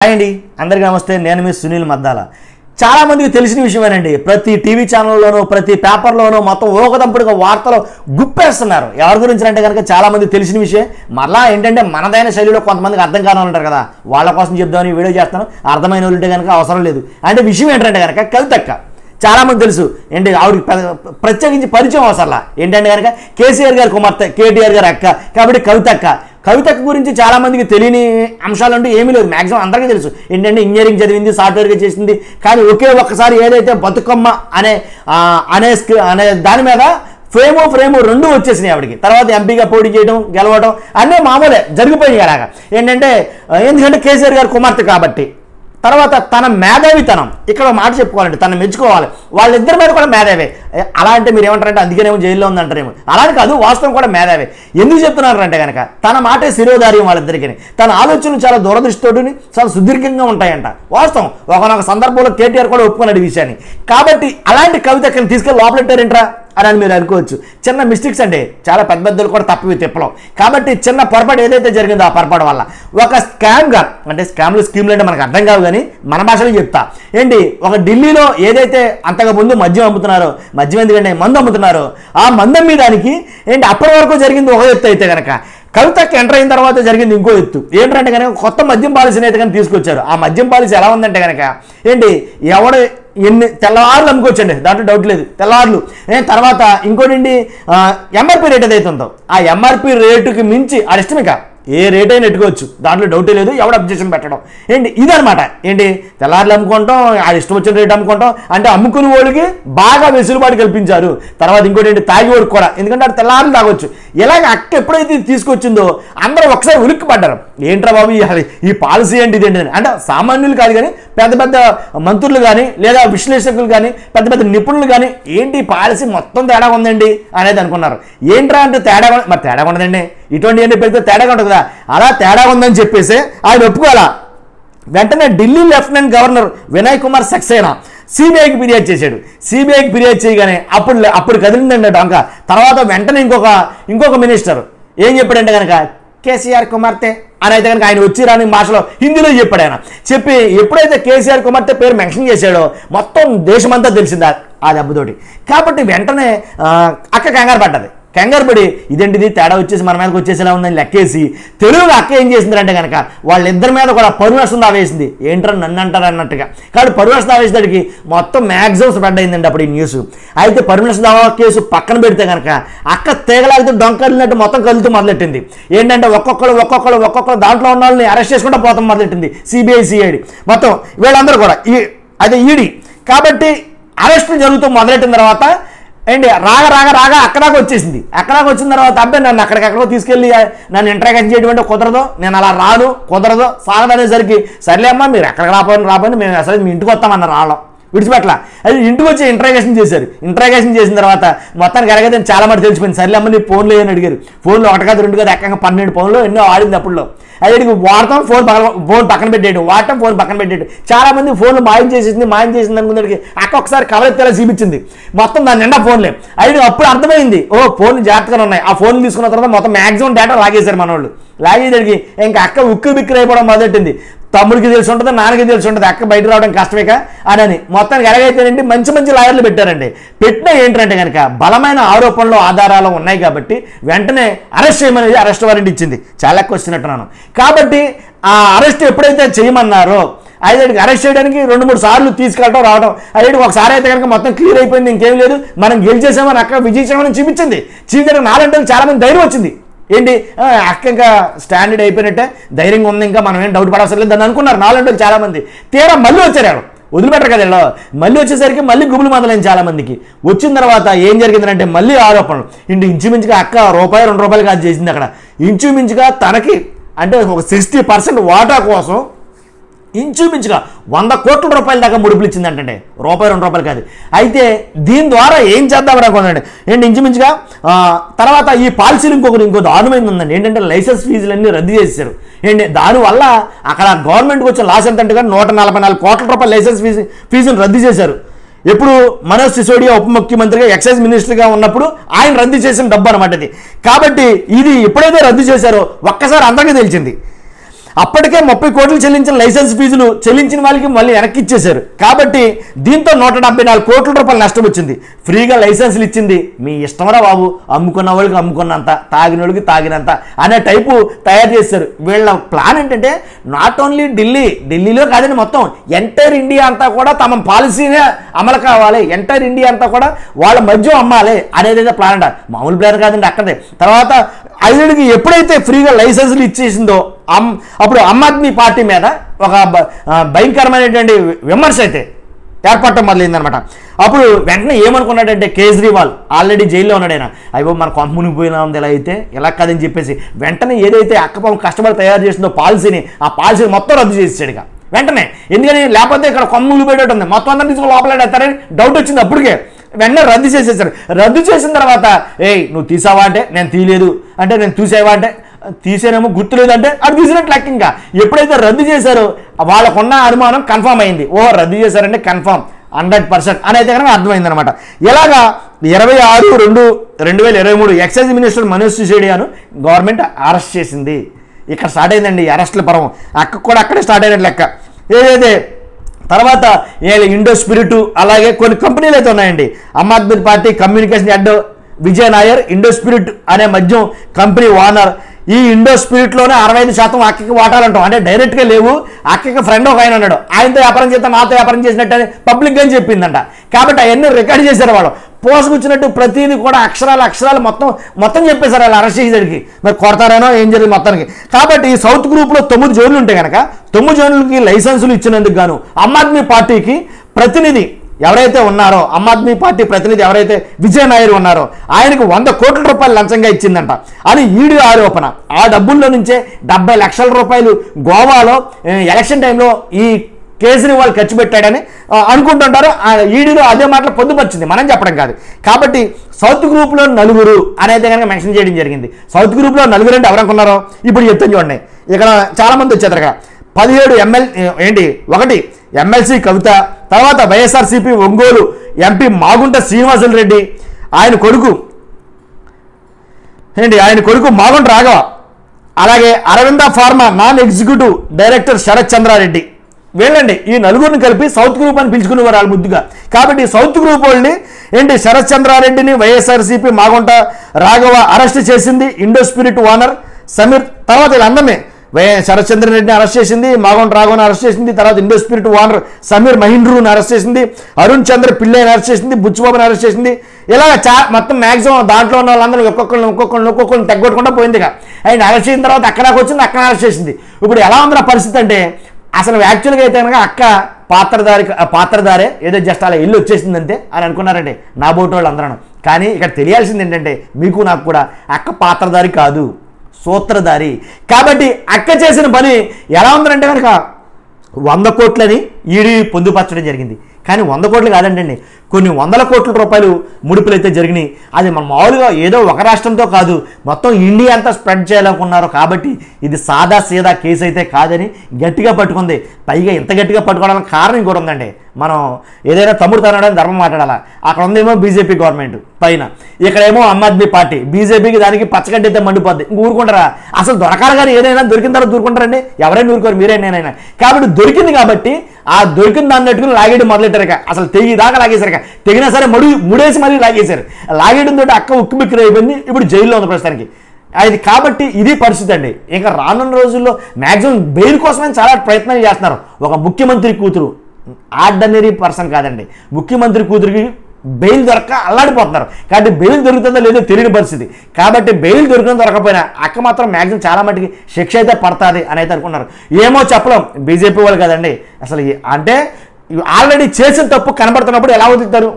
Hi అండి, అందరికీ నమస్తే. నేను మీ సునీల్ మద్దాల. చాలా మందికి తెలిసిన విషయమేనండి. ప్రతి టీవీ ఛానల్లోనూ ప్రతి పేపర్లోనూ మొత్తం ఊకదంపుడుగా వార్తలు గుప్పేస్తున్నారు. ఎవరి గురించి అంటే కనుక చాలా మంది తెలిసిన విషయం. మళ్ళీ ఏంటంటే మనదైన శైలిలో కొంతమందికి అర్థం కాని ఉంటారు కదా, వాళ్ళ కోసం చెప్దామని వీడియో చేస్తాను. అర్థమైన వాళ్ళు ఉంటే కనుక అవసరం లేదు. అంటే విషయం ఏంటంటే కనుక కవితక్క చాలా మంది తెలుసు ఏంటి, ఆవిడకి ప్రత్యేకించి పరిచయం అవసరంలా. ఏంటంటే కనుక కేసీఆర్ గారి కుమార్తె, కేటీఆర్ గారి అక్క కాబట్టి కవితక్క గురించి చాలా మందికి తెలియని అంశాలు అంటూ ఏమీ లేదు. మ్యాక్సిమం అందరికీ తెలుసు. ఏంటంటే ఇంజనీరింగ్ చదివింది, సాఫ్ట్వేర్గా చేసింది. కానీ ఒకే ఒక్కసారి ఏదైతే బతుకమ్మ అనే దాని మీద ఫ్రేము రెండు వచ్చేసినాయి ఆవిడకి. తర్వాత ఎంపీగా పోటీ చేయడం, గెలవడం అన్నీ మామూలే జరిగిపోయినాయి అలాగా. ఏంటంటే ఎందుకంటే కేసీఆర్ గారి కుమార్తె కాబట్టి. తర్వాత తన మేధావితనం, ఇక్కడ మాట చెప్పుకోవాలంటే తను మెచ్చుకోవాలి. వాళ్ళిద్దరి మీద కూడా మేధావే. అలా అంటే మీరు ఏమంటారంటే అందుకేనేమో జైల్లో ఉందంటారేమో. అలానే కాదు, వాస్తవం కూడా మేధావే. ఎందుకు చెప్తున్నారంటే కనుక తన మాటే శిరోధార్యం వాళ్ళిద్దరికీ. తన ఆలోచనలు చాలా దూరదృష్టితోటి చాలా సుదీర్ఘంగా ఉంటాయంట. వాస్తవం. ఒకనొక సందర్భంలో కేటీఆర్ కూడా ఒప్పుకున్నాడు ఈ విషయాన్ని. కాబట్టి అలాంటి కవితక్కని తీసుకెళ్ళి లోపలెట్టారేంట్రా అని మీరు అనుకోవచ్చు. చిన్న మిస్టేక్స్ అంటే చాలా పెద్ద పెద్దలు కూడా తప్పవి తిప్పలం. కాబట్టి చిన్న పొరపాటు ఏదైతే జరిగిందో ఆ పొరపాటు వల్ల ఒక స్కామ్గా, అంటే స్కీమ్లు అంటే మనకు అర్థం కావు కానీ మన భాషలో చెప్తా. ఏంటి, ఒక ఢిల్లీలో ఏదైతే అంతగా ముందు మద్యం అమ్ముతున్నారో, మద్యం ఎందుకంటే మందు అమ్ముతున్నారో, ఆ మందు అమ్మేదానికి ఏంటి అప్పటి వరకు జరిగింది ఒక ఎత్తు అయితే కనుక కవితకి ఎంటర్ అయిన తర్వాత జరిగింది ఇంకో ఎత్తు. ఏంటంటే కనుక కొత్త మద్యం పాలసీని అయితే కనుక తీసుకొచ్చారు. ఆ మద్యం పాలసీ ఎలా ఉందంటే కనుక ఏంటి, ఎవడు ఎన్ని తెల్లవారులు అమ్ముకోవచ్చండి, దాంట్లో డౌట్ లేదు, తెల్లవారులు. తర్వాత ఇంకోటి ఎంఆర్పీ రేట్ ఏదైతే ఉందో ఆ ఎంఆర్పీ రేటుకి మించి అది ఇష్టమిక ఏ రేట్ అయినా ఎట్టుకోవచ్చు, దాంట్లో డౌటే లేదు. ఎవడు అబ్జెక్షన్ పెట్టడం ఏంటి ఇదనమాట. ఏంటి తెల్లారులు అమ్ముకుంటాం, అది ఇష్టం వచ్చిన రేటు అమ్ముకుంటాం. అంటే అమ్ముకునే వాళ్ళకి బాగా వెసులుబాటు కల్పించారు. తర్వాత ఇంకోటి ఏంటి, తాగేవాడికి కూడా, ఎందుకంటే అది తెల్లారులు తాగొచ్చు. ఇలాగ అక్క ఎప్పుడైతే తీసుకొచ్చిందో అందరూ ఒకసారి ఉలిక్కి పడ్డారు. ఏంట్రా బాబు ఈ పాలసీ ఏంటి ఇదేంటి అని. అంటే సామాన్యులు కాదు కానీ పెద్ద పెద్ద మంత్రులు కానీ లేదా విశ్లేషకులు కానీ పెద్ద పెద్ద నిపుణులు కానీ ఏంటి పాలసీ మొత్తం తేడా ఉందండి అనేది అనుకున్నారు. ఏంట్రా అంటే మరి తేడా ఉండదండి, ఇటువంటి ఏంటి పెడితే తేడాగా ఉంటుంది కదా. అలా తేడా ఉందని చెప్పేసి ఆయన ఒప్పుకోవాలా. వెంటనే ఢిల్లీ లెఫ్టినెంట్ గవర్నర్ వినయ్ కుమార్ సక్సేనా సిబిఐకి ఫిర్యాదు చేశాడు. సిబిఐకి ఫిర్యాదు చేయగానే అప్పుడు కదిలిందండి డొంక. తర్వాత వెంటనే ఇంకొక మినిస్టర్ ఏం చెప్పాడంటే కనుక కేసీఆర్ కుమార్తె అని అయితే కనుక ఆయన వచ్చి రాని భాషలో హిందీలో చెప్పాడు. ఆయన చెప్పి ఎప్పుడైతే కేసీఆర్ కుమార్తె పేరు మెన్షన్ చేశాడో మొత్తం దేశమంతా తెలిసింది ఆ దెబ్బతోటి. కాబట్టి వెంటనే అక్క కంగారు పడి ఇదేంటిది తేడా వచ్చేసి మన మీదకి వచ్చేసేలా ఉందని లెక్కేసి తెలుగుగా అక్క ఏం చేసిందంటే కనుక వాళ్ళిద్దరి మీద కూడా పరువు నష్టం దావేసింది. ఏంటో నన్ను అంటారు అన్నట్టుగా. కాబట్టి పరువు నష్టం దావేసేటికి మొత్తం మ్యాక్సిమం స్ప్రెడ్ అయిందండి అప్పుడు ఈ న్యూస్. అయితే పరువు నష్టం దావా కేసు పక్కన పెడితే కనుక అక్క తీగలాగితే డొంకలినట్టు మొత్తం కలుతూ మొదలెట్టింది. ఏంటంటే ఒక్కొక్కరు దాంట్లో ఉన్న వాళ్ళని అరెస్ట్ చేసుకుంటూ పోతాం మొదలెట్టింది సిబిఐ సిఐడి మొత్తం వీళ్ళందరూ కూడా అదే ఈడీ. కాబట్టి అరెస్టులు జరుగుతూ మొదలెట్టిన తర్వాత ఏంటి రాగా అక్కడాకి వచ్చేసింది. అక్కడాకి వచ్చిన తర్వాత అబ్బాయి నన్ను అక్కడికక్కడో తీసుకెళ్ళి నన్ను ఇంట్రాక్షన్ చేయడం అంటే కుదరదు, నేను అలా రాను, కుదరదు సాగదనేసరికి సర్లే అమ్మా మీరు ఎక్కడికి రాపోయిన మేము అసలు మీ ఇంటికి వస్తామన్నారు. రావడం విడిచిపెట్టలా. అది ఇంటికి వచ్చి ఇంట్రాగేషన్ చేశారు. ఇంట్రాగేషన్ చేసిన తర్వాత మొత్తానికి ఎరగైతే చాలా మంది తెలిసిపోయింది. సర్లే అమ్మ నీ ఫోన్లో ఏమని అడిగారు. ఫోన్లో 1 కాదు 2 కాదు ఎక్కగా 12 ఫోన్లో ఎన్నో ఆడింది అప్పుడులో. అడిగి వాడతాం, ఫోన్ పక్కన పెట్టేయడం, వాడటం, ఫోన్ పక్కన పెట్టేయడం. చాలా మంది ఫోన్లు మాయం చేసింది అనుకున్నడికి అక్క ఒకసారి కవర్ ఎత్తేలా చూపించింది. మొత్తం దాని నిండా ఫోన్లే. అడిగి అప్పుడు అర్థమైంది, ఫోన్లు జాగ్రత్తగా ఉన్నాయి. ఆ ఫోన్లు తీసుకున్న తర్వాత మొత్తం మ్యాక్సిమం డేటా లాగేశారు మన వాళ్ళు. లాగేసరికి ఇంకా అక్క ఉక్కు బిక్కిరి అయిపోవడం మొదలెట్టింది. తమ్ముడికి తెలిసి ఉంటుంది, నాన్నకి తెలిసి ఉంటుంది, అక్క బయట రావడం కష్టమేక అని మొత్తానికి ఎలాగైతేనండి మంచి లాయర్లు పెట్టారండి. పెట్టినా ఏంటంటే కనుక బలమైన ఆరోపణలు ఆధారాలు ఉన్నాయి కాబట్టి వెంటనే అరెస్ట్ చేయమనేది అరెస్ట్ వారెంట్ ఇచ్చింది. చాలా ఎక్కువ వచ్చినట్టున్నాను. కాబట్టి ఆ అరెస్ట్ ఎప్పుడైతే చేయమన్నారో ఐదుకి అరెస్ట్ చేయడానికి 2-3 సార్లు తీసుకెళ్ళడం రావడం. ఐదుకి ఒకసారి అయితే కనుక మొత్తం క్లియర్ అయిపోయింది, ఇంకేం లేదు, మనం గెలిచేసామని అక్క విజయించామని చూపించింది. చూపించడానికి నాలంటే చాలా మంది ధైర్యం వచ్చింది. ఏంటి అక్క ఇంకా స్టాండర్డ్ అయిపోయినట్టే, ధైర్యంగా ఉంది, ఇంకా మనం ఏం డౌట్ పడవసరం లేదు అని అనుకున్నారు నాలంటే చాలా మంది. తీరా మళ్ళీ వచ్చారు, వదిలిపెట్టరు కదా వీళ్ళు. మళ్ళీ వచ్చేసరికి మళ్ళీ గుబులు మొదలైంది చాలా మందికి. వచ్చిన తర్వాత ఏం జరిగిందంటే మళ్ళీ ఆరోపణలు. ఇంచుమించుగా అక్క ₹1-2 కాదు చేసింది అక్కడ. ఇంచుమించుగా తనకి అంటే ఒక 60% వాటా కోసం ఇంచుమించుగా ₹100 కోట్ల దాకా ముడుపులు ఇచ్చిందంటే ₹1-2 కాదు. అయితే దీని ద్వారా ఏం చేద్దామని అనుకోండి ఏంటి ఇంచుమించుగా తర్వాత ఈ పాలసీలు ఇంకో దారుణమైంది ఉందండి. ఏంటంటే లైసెన్స్ ఫీజులన్నీ రద్దు చేశారు. ఏంటి దానివల్ల అక్కడ గవర్నమెంట్కి వచ్చిన లాస్ ఎంత అంటే ₹144 కోట్ల లైసెన్స్ ఫీజును రద్దు చేశారు. ఎప్పుడు మనోజ్ సిసోడియా ఉప ముఖ్యమంత్రిగా ఎక్సైజ్ మినిస్టర్గా ఉన్నప్పుడు ఆయన రద్దు చేసిన డబ్బు అనమాట ఇది. కాబట్టి ఇది ఎప్పుడైతే రద్దు చేశారో ఒక్కసారి అందరికీ తెలిసింది. అప్పటికే 30 కోట్లు చెల్లించిన లైసెన్స్ ఫీజులు చెల్లించిన వాళ్ళకి మళ్ళీ వెనక్కి ఇచ్చేశారు. కాబట్టి దీంతో 174 కోట్ల రూపాయలు నష్టం వచ్చింది. ఫ్రీగా లైసెన్సులు ఇచ్చింది మీ ఇష్టమరా బాబు, అమ్ముకున్న వాళ్ళకి అమ్ముకున్నంత, తాగిన వాళ్ళకి తాగినంత అనే టైపు తయారు చేశారు. వీళ్ళ ప్లాన్ ఏంటంటే నాట్ ఓన్లీ ఢిల్లీలో కాదండి, మొత్తం ఎంటైర్ ఇండియా అంతా కూడా తమ పాలసీనే అమలు కావాలి, ఎంటైర్ ఇండియా అంతా కూడా వాళ్ళ మధ్య అమ్మాలి అనేది ప్లాన్ అంట. మామూలు ప్లాన్ కాదండి. అక్కడే తర్వాత 5 ఎప్పుడైతే ఫ్రీగా లైసెన్సులు ఇచ్చేసిందో అప్పుడు ఆమ్ ఆద్మీ పార్టీ మీద ఒక భయంకరమైనటువంటి విమర్శ అయితే ఏర్పడటం మొదలైందనమాట. అప్పుడు వెంటనే ఏమనుకున్నాడంటే కేజ్రీవాల్ ఆల్రెడీ జైల్లో ఉన్నాడు. ఆయన అయ్యో మన కొంప మునిగిపోయినా ఉంది, ఇలా అయితే ఇలా కాదని చెప్పేసి వెంటనే ఏదైతే అక్కపాపం కష్టపడి తయారు చేసిందో పాలసీని, ఆ పాలసీని మొత్తం రద్దు చేసేసాడు ఇక వెంటనే. ఎందుకని లేకపోతే ఇక్కడ కొమ్ములు పెట్టేట ఉంది, మొత్తం అందరూ తీసుకుని లోపలేడతారని డౌట్ వచ్చింది. అప్పటికే వెంటనే రద్దు చేసేసారు. రద్దు చేసిన తర్వాత నువ్వు తీసావా అంటే నేను తీయలేదు అంటే, నేను చూసావా అంటే తీసేనేమో గుర్తులేదు అంటే అది తీసినట్టు లెక్క. ఇంకా ఎప్పుడైతే రద్దు చేశారో వాళ్ళకున్న అనుమానం కన్ఫామ్ అయింది. రద్దు చేశారంటే కన్ఫామ్ 100% అనేది కనుక అర్థమైందనమాట. ఇలాగా 26/2/2023 ఎక్సైజ్ మినిస్టర్ మనోజ్ సిసోడియాను గవర్నమెంట్ అరెస్ట్ చేసింది. ఇక్కడ స్టార్ట్ అయిందండి అరెస్టుల పర్వం. అక్క కూడా అక్కడే స్టార్ట్ అయినట్టు లెక్క. ఏదైతే తర్వాత ఇండో స్పిరిట్ అలాగే కొన్ని కంపెనీలు అయితే ఉన్నాయండి. Aam Aadmi party communication head Vijay Nair Indo spirit అనే మద్యం కంపెనీ ఓనర్. ఈ ఇండో స్పిరిట్లోనే 65% అక్కకి వాటాలంటాం, అంటే డైరెక్ట్గా లేవు. అక్కకి ఫ్రెండ్ ఒక ఆయన ఉన్నాడు, ఆయనతో వ్యాపారం చేస్తే నాతో వ్యాపారం చేసినట్టు అని పబ్లిక్గా చెప్పిందంట. కాబట్టి అవన్నీ రికార్డ్ చేశారు వాళ్ళు. పోసుకొచ్చినట్టు ప్రతిదీ కూడా అక్షరాలు మొత్తం చెప్పేశారు వాళ్ళు అరెస్ట్ చేసేసరికి. మరి కొడతారేనో ఏం జరిగింది మొత్తానికి. కాబట్టి సౌత్ గ్రూప్లో 9 జోన్లు ఉంటాయి కనుక 9 జోన్లకి లైసెన్సులు ఇచ్చినందుకు గాను ఆమ్ ఆద్మీ పార్టీకి ప్రతినిధి ఎవరైతే ఉన్నారో, ఆమ్ ఆద్మీ పార్టీ ప్రతినిధి ఎవరైతే విజయ్ నాయర్ ఉన్నారో ఆయనకు 100 కోట్ల రూపాయలు లంచంగా ఇచ్చిందంట అని ఈడీ ఆరోపణ. ఆ డబ్బుల్లో నుంచే 70 లక్షల రూపాయలు గోవాలో ఎలక్షన్ టైంలో ఈ కేజ్రీవాల్ ఖర్చు పెట్టాడని అనుకుంటుంటారు. ఈడీలో అదే మాటలు పొందుపరిచింది, మనం చెప్పడం కాదు. కాబట్టి సౌత్ గ్రూప్లో 4 అనేది కనుక మెన్షన్ చేయడం జరిగింది. సౌత్ గ్రూప్లో 4 అంటే ఎవరనుకున్నారో ఇప్పుడు చెప్తాను చూడండి. ఇక్కడ చాలామంది వచ్చేద్దరు కదా. 17 ఒకటి ఎమ్మెల్సీ కవిత, తర్వాత వైఎస్ఆర్సీపీ ఒంగోలు ఎంపీ మాగుంట శ్రీనివాసులు రెడ్డి, ఆయన కొడుకు మాగుంట రాఘవ, అలాగే Aravinda pharma non executive director Sarath Chandra Reddy. వీళ్ళండి ఈ 4 కలిపి సౌత్ గ్రూప్ అని పిలుచుకునేవారు వాళ్ళు ముద్దుగా. కాబట్టి సౌత్ గ్రూప్ వాళ్ళని శరత్ చంద్రారెడ్డిని వైఎస్ఆర్సీపీ మాగుంట రాఘవ అరెస్ట్ చేసింది ఇండో స్పిరిట్ ఓనర్ సమీర్. తర్వాత వీళ్ళందరినీ శరత్ చంద్రారెడ్డిని అరెస్ట్ చేసింది, మాగుంట రాఘవని అరెస్ట్ చేసింది, తర్వాత ఇండో స్పిరిట్ ఓనర్ సమీర్ మహీంద్రుని అరెస్ట్ చేసింది, అరుణ్ చంద్ర పిల్లేని అరెస్ట్ చేసింది, బుచ్చిబాబుని అరెస్ట్ చేసింది. ఇలా మొత్తం మ్యాక్సిమం దాంట్లో ఉన్న వాళ్ళందరూ ఒక్కొక్కరిని తెగొట్టుకుంటూ పోయిందిగా. ఆయన అరెస్ట్ చేసిన తర్వాత అక్కడ అరెస్ట్ చేసింది. ఇప్పుడు ఎలా ఉందో పరిస్థితి అంటే అసలు యాక్చువల్గా అయితే కనుక అక్క పాత్రధారే ఏదో జస్ట్ అలా ఇల్లు వచ్చేసిందంతే అని అనుకున్నారండి నా బోటు వాళ్ళు అందరూ. కానీ ఇక్కడ తెలియాల్సింది ఏంటంటే మీకు నాకు కూడా అక్క పాత్రధారి కాదు, సూత్రధారి. కాబట్టి అక్క చేసిన పని ఎలా ఉందంటే కనుక 100 కోట్లని ఈడీ పొందుపరచడం జరిగింది. కానీ 100 కోట్లు కాదండి, కొన్ని 100 కోట్ల రూపాయలు ముడుపులు అయితే జరిగినాయి. అది మన మామూలుగా ఏదో ఒక రాష్ట్రంతో కాదు, మొత్తం ఇండియా అంతా స్ప్రెడ్ చేయాలనుకున్నారు. కాబట్టి ఇది సాదా సీదా కేసు అయితే కాదని గట్టిగా పట్టుకుంది. పైగా ఇంత గట్టిగా పట్టుకోవడానికి కారణం ఇంకోటి ఉందండి. మనం ఏదైనా తమ్ముడు తనడానికి ధర్మం మాట్లాడాలా. అక్కడ ఉందేమో బీజేపీ గవర్నమెంట్ పైన, ఇక్కడేమో ఆమ్ ఆద్మీ పార్టీ. బీజేపీకి దానికి పచ్చగడ్డి అయితే మండిపోద్ది. ఇంక ఊరుకుంటారా? అసలు దొరకాలి కానీ ఏదైనా దొరికిన తర్వాత దూరుకుంటారండి? ఎవరైనా ఊరుకోరు, మీరైనా. కాబట్టి దొరికింది కాబట్టి ఆ దొరికిన దాన్ని పెట్టుకుని లాగేయడం మొదలెట్టారు. అసలు తెగిదాకా లాగేశారు. తెగినా సరే ముడేసి మరీ లాగేశారు. లాగేయడంతో అక్క ఉక్కు బిక్కిరి అయిపోయింది. ఇప్పుడు జైల్లో ఉంది ప్రస్తుతానికి. అది కాబట్టి ఇది పరిస్థితి అండి. ఇంకా రానున్న రోజుల్లో మ్యాక్సిమం బెయిల్ కోసమే చాలా ప్రయత్నాలు చేస్తున్నారు. ఒక ముఖ్యమంత్రి కూతురు ఆర్డినరీ పర్సన్ కాదండి, ముఖ్యమంత్రి కూతురికి బెయిల్ దొరక్క అల్లాడిపోతున్నారు. కాబట్టి బెయిల్ దొరుకుతుందో లేదో తెలియని పరిస్థితి. కాబట్టి బెయిల్ దొరకపోయినా అక్క మాత్రం మ్యాక్సిమం చాలా మటుకి శిక్ష అయితే పడుతుంది అని అయితే అనుకున్నారు. ఏమో చెప్పలేం, బీజేపీ వాళ్ళు కదండి. అసలు అంటే ఆల్రెడీ చేసిన తప్పు కనబడుతున్నప్పుడు ఎలా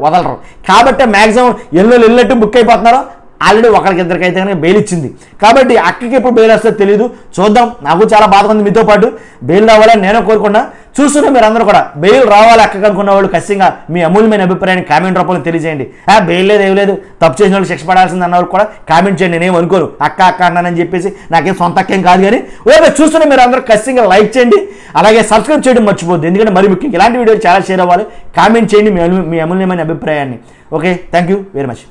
వదలరు. కాబట్టి మ్యాక్సిమం ఎల్లట్టు బుక్ అయిపోతున్నారు. ఆల్రెడీ ఒకరికిద్దరికైతే కనుక బెయిల్ ఇచ్చింది. కాబట్టి అక్కకి ఎప్పుడు బెయిల్ వస్తే తెలియదు, చూద్దాం. నాకు చాలా బాధగా ఉంది. మీతో పాటు బెయిల్ రావాలని నేను కోరుకున్నా. చూస్తున్నా మీరు అందరూ కూడా బెయిల్ రావాలి అక్కకి అనుకున్న వాళ్ళు ఖచ్చితంగా మీ అమూల్యమైన అభిప్రాయాన్ని కామెంట్ రూపంలో తెలియజేయండి. బెయిల్ లేదు ఏం లేదు, తప్పు చేసిన వాళ్ళు శిక్ష పడాల్సింది అన్న వాళ్ళు కూడా కామెంట్ చేయండి. నేనేం అనుకోను, అక్క అన్నానని చెప్పేసి నాకేం సొంత అక్కేం కాదు. కానీ ఓకే, చూస్తున్నా మీరు అందరూ ఖచ్చితంగా లైక్ చేయండి, అలాగే సబ్స్క్రైబ్ చేయడం మర్చిపోద్దు. ఎందుకంటే మరి ముఖ్యంగా ఇలాంటి వీడియోలు చాలా షేర్ అవ్వాలి. కామెంట్ చేయండి మీ అమూల్యమైన అభిప్రాయాన్ని. Okay, thank you very much.